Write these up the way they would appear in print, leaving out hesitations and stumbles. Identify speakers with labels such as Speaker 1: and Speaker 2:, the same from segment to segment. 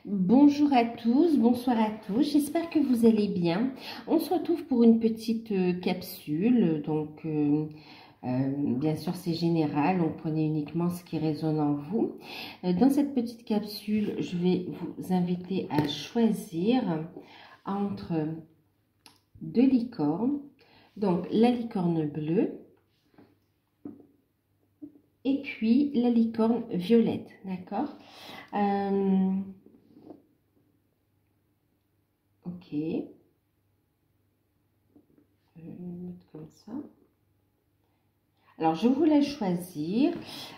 Speaker 1: Bonjour à tous, bonsoir à tous, j'espère que vous allez bien. On se retrouve pour une petite capsule, donc bien sûr c'est général, donc prenez uniquement ce qui résonne en vous. Dans cette petite capsule, je vais vous inviter à choisir entre deux licornes, donc la licorne bleue et puis la licorne violette, d'accord? Ok, je vais le mettre comme ça. Alors, je vous laisse choisir.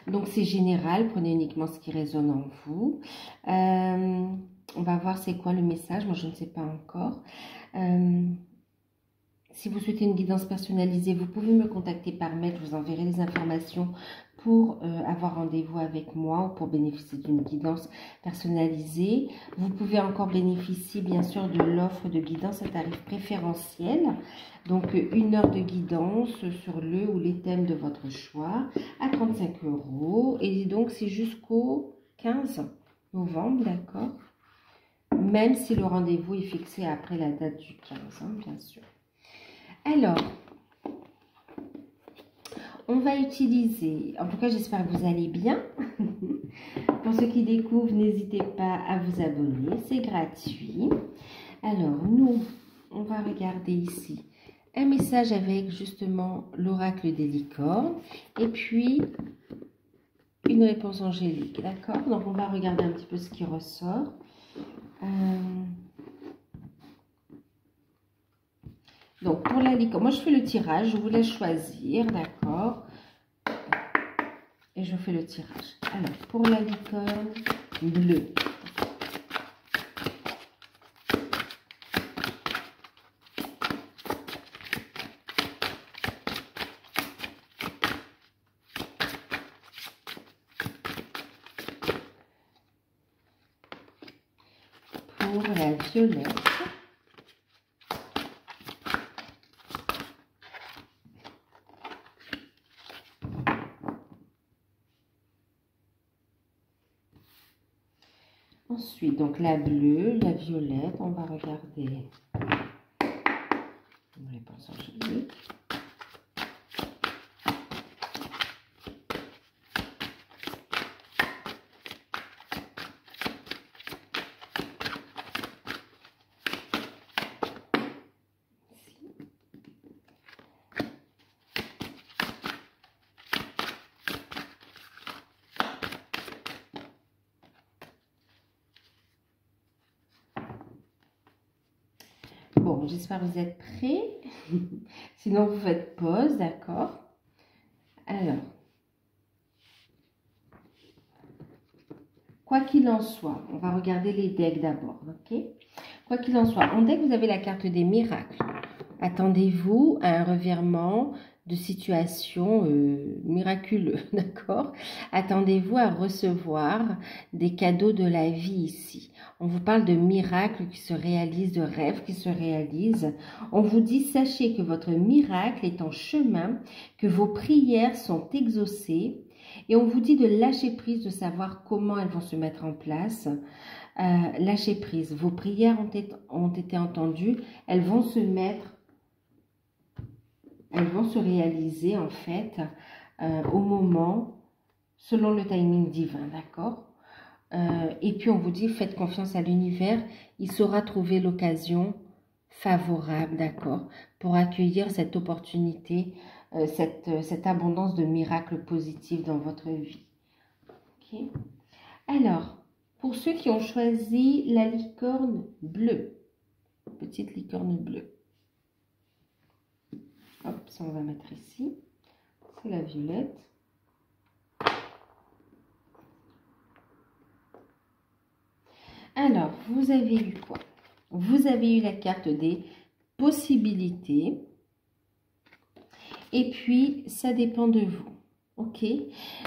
Speaker 1: Donc, c'est général. Prenez uniquement ce qui résonne en vous. On va voir c'est quoi le message. Moi, je ne sais pas encore. Si vous souhaitez une guidance personnalisée, vous pouvez me contacter par mail. Je vous enverrai les informations pour avoir rendez-vous avec moi ou pour bénéficier d'une guidance personnalisée. Vous pouvez encore bénéficier bien sûr de l'offre de guidance à tarif préférentiel. Donc 1 heure de guidance sur le ou les thèmes de votre choix à 35 €. Et donc c'est jusqu'au 15 novembre, d'accord? Même si le rendez-vous est fixé après la date du 15, hein, bien sûr. Alors, on va utiliser, en tout cas j'espère que vous allez bien. Pour ceux qui découvrent, n'hésitez pas à vous abonner, c'est gratuit. Alors nous, on va regarder ici un message avec justement l'oracle des licornes et puis une réponse angélique, d'accord? Donc on va regarder un petit peu ce qui ressort. Donc, pour la licorne, moi je fais le tirage, je vous laisse choisir, d'accord? Et je fais le tirage. Alors, pour la licorne bleue. Pour la violette. Ensuite, donc la bleue, la violette, on va regarder une réponse angélique. Bon, j'espère que vous êtes prêts. Sinon, vous faites pause, d'accord? Alors, quoi qu'il en soit, on va regarder les decks d'abord, ok? Quoi qu'il en soit, en deck, vous avez la carte des miracles. Attendez-vous à un revirement de situation miraculeux, d'accord? Attendez-vous à recevoir des cadeaux de la vie ici. On vous parle de miracles qui se réalisent, de rêves qui se réalisent. On vous dit, sachez que votre miracle est en chemin, que vos prières sont exaucées. Et on vous dit de lâcher prise, de savoir comment elles vont se mettre en place. Lâchez prise. Vos prières ont été entendues. Elles vont se réaliser en fait au moment, selon le timing divin, d'accord? Et puis on vous dit, faites confiance à l'univers, il saura trouver l'occasion favorable, d'accord, pour accueillir cette opportunité, cette abondance de miracles positifs dans votre vie. Ok? Alors, pour ceux qui ont choisi la licorne bleue, petite licorne bleue, hop, ça on va mettre ici, c'est la violette. Alors, vous avez eu quoi? Vous avez eu la carte des possibilités. Et puis, ça dépend de vous. Ok?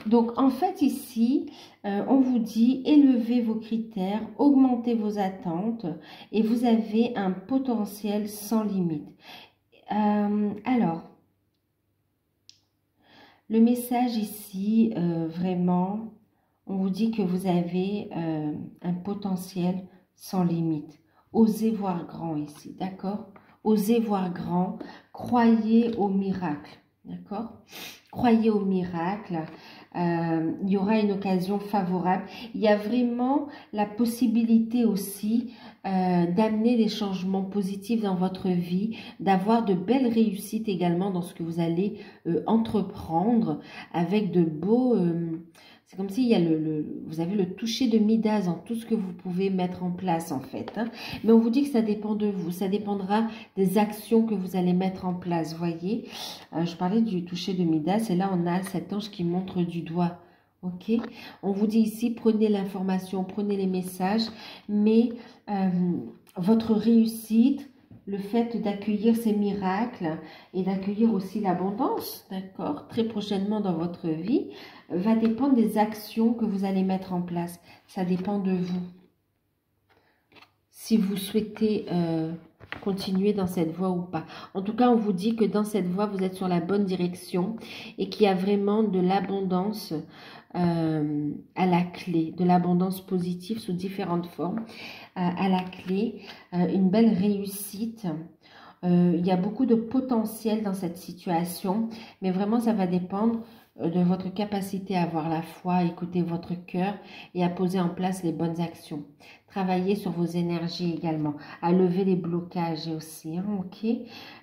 Speaker 1: Donc, en fait, ici, on vous dit élevez vos critères, augmentez vos attentes et vous avez un potentiel sans limite. Alors, le message ici, vraiment, On vous dit que vous avez un potentiel sans limite. Osez voir grand ici, d'accord? Osez voir grand. Croyez au miracle, d'accord? Croyez au miracle. Il y aura une occasion favorable. Il y a vraiment la possibilité aussi d'amener des changements positifs dans votre vie, d'avoir de belles réussites également dans ce que vous allez entreprendre avec de beaux... c'est comme s'il y a vous avez le toucher de Midas en tout ce que vous pouvez mettre en place en fait. Hein. Mais on vous dit que ça dépend de vous, ça dépendra des actions que vous allez mettre en place, voyez. Je parlais du toucher de Midas et là on a cet ange qui montre du doigt. Ok, on vous dit ici, prenez l'information, prenez les messages, mais votre réussite, le fait d'accueillir ces miracles et d'accueillir aussi l'abondance, d'accord, très prochainement dans votre vie, va dépendre des actions que vous allez mettre en place. Ça dépend de vous. Si vous souhaitez continuer dans cette voie ou pas. En tout cas, on vous dit que dans cette voie, vous êtes sur la bonne direction et qu'il y a vraiment de l'abondance à la clé, de l'abondance positive sous différentes formes à la clé, une belle réussite. Il y a beaucoup de potentiel dans cette situation, mais vraiment ça va dépendre de votre capacité à avoir la foi, à écouter votre cœur et à poser en place les bonnes actions. Travailler sur vos énergies également, à lever les blocages aussi, hein, ok,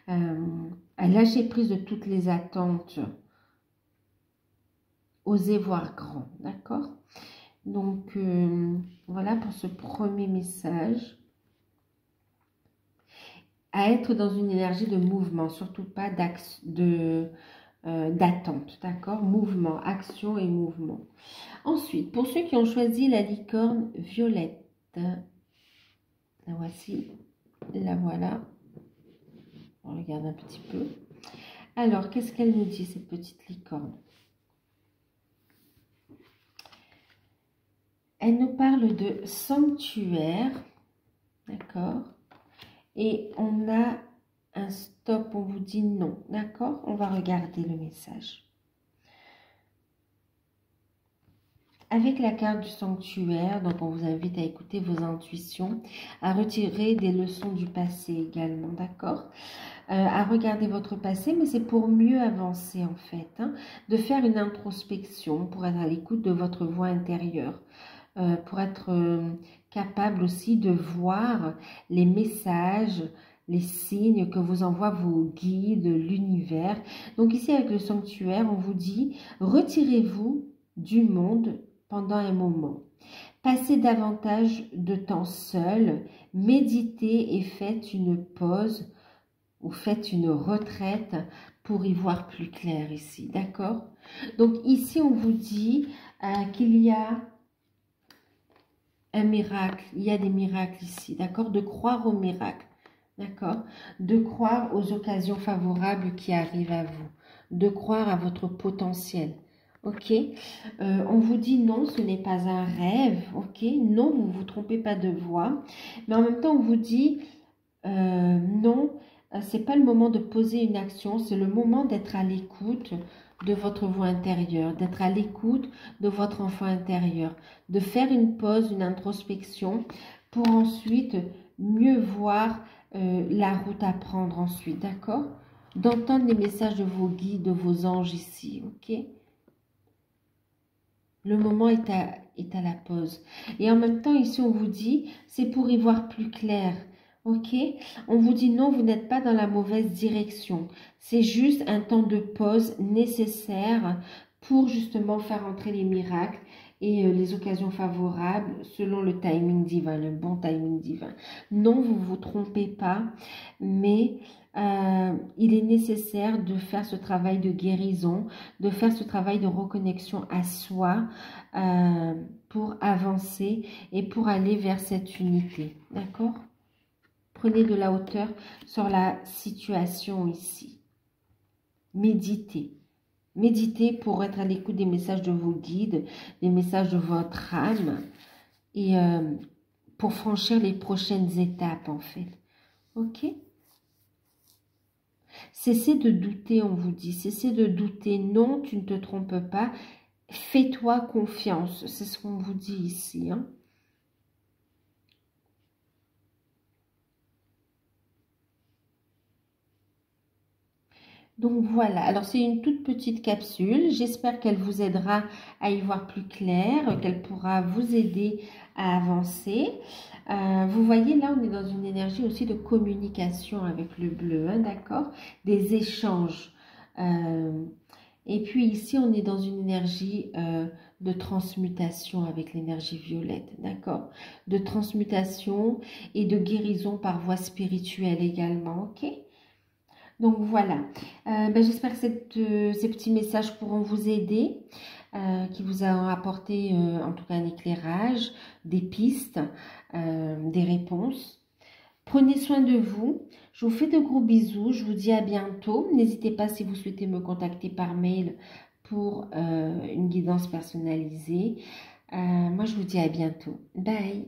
Speaker 1: à lâcher prise de toutes les attentes. Osez voir grand, d'accord? Donc, voilà pour ce premier message. À être dans une énergie de mouvement, surtout pas d'attente, d'accord? Mouvement, action et mouvement. Ensuite, pour ceux qui ont choisi la licorne violette, la voici, la voilà. On regarde un petit peu. Alors, qu'est-ce qu'elle nous dit, cette petite licorne? Elle nous parle de sanctuaire, d'accord? Et on a un stop, on vous dit non, d'accord? On va regarder le message. Avec la carte du sanctuaire, donc on vous invite à écouter vos intuitions, à retirer des leçons du passé également, d'accord? À regarder votre passé, mais c'est pour mieux avancer en fait, hein, de faire une introspection, pour être à l'écoute de votre voix intérieure, pour être capable aussi de voir les messages, les signes que vous envoient vos guides, l'univers. Donc ici avec le sanctuaire, on vous dit, retirez-vous du monde pendant un moment. Passez davantage de temps seul, méditez et faites une pause ou faites une retraite pour y voir plus clair ici, d'accord? Donc ici, on vous dit qu'il y a un miracle, il y a des miracles ici, d'accord? De croire aux miracles, d'accord? De croire aux occasions favorables qui arrivent à vous, de croire à votre potentiel, ok? On vous dit non, ce n'est pas un rêve, ok? Non, vous ne vous trompez pas de voix, mais en même temps, on vous dit non, c'est pas le moment de poser une action, c'est le moment d'être à l'écoute de votre voix intérieure, d'être à l'écoute de votre enfant intérieur, de faire une pause, une introspection pour ensuite mieux voir la route à prendre ensuite, d'accord? D'entendre les messages de vos guides, de vos anges ici, ok? Le moment est à la pause. Et en même temps, ici, on vous dit, c'est pour y voir plus clair. Ok? On vous dit non, vous n'êtes pas dans la mauvaise direction. C'est juste un temps de pause nécessaire pour justement faire entrer les miracles et les occasions favorables selon le timing divin, le bon timing divin. Non, vous ne vous trompez pas, mais il est nécessaire de faire ce travail de guérison, de faire ce travail de reconnexion à soi pour avancer et pour aller vers cette unité. D'accord? Prenez de la hauteur sur la situation ici. Méditez. Méditez pour être à l'écoute des messages de vos guides, des messages de votre âme et pour franchir les prochaines étapes en fait. Ok? Cessez de douter, on vous dit. Cessez de douter. Non, tu ne te trompes pas. Fais-toi confiance, c'est ce qu'on vous dit ici, hein. Donc voilà, alors c'est une toute petite capsule. J'espère qu'elle vous aidera à y voir plus clair, qu'elle pourra vous aider à avancer. Vous voyez, là, on est dans une énergie aussi de communication avec le bleu, hein, d'accord? Des échanges. Et puis ici, on est dans une énergie de transmutation avec l'énergie violette, d'accord? De transmutation et de guérison par voie spirituelle également, ok? Donc voilà, j'espère que ces petits messages pourront vous aider, qui vous ont apporté en tout cas un éclairage, des pistes, des réponses. Prenez soin de vous, je vous fais de gros bisous, je vous dis à bientôt. N'hésitez pas si vous souhaitez me contacter par mail pour une guidance personnalisée. Moi je vous dis à bientôt, bye.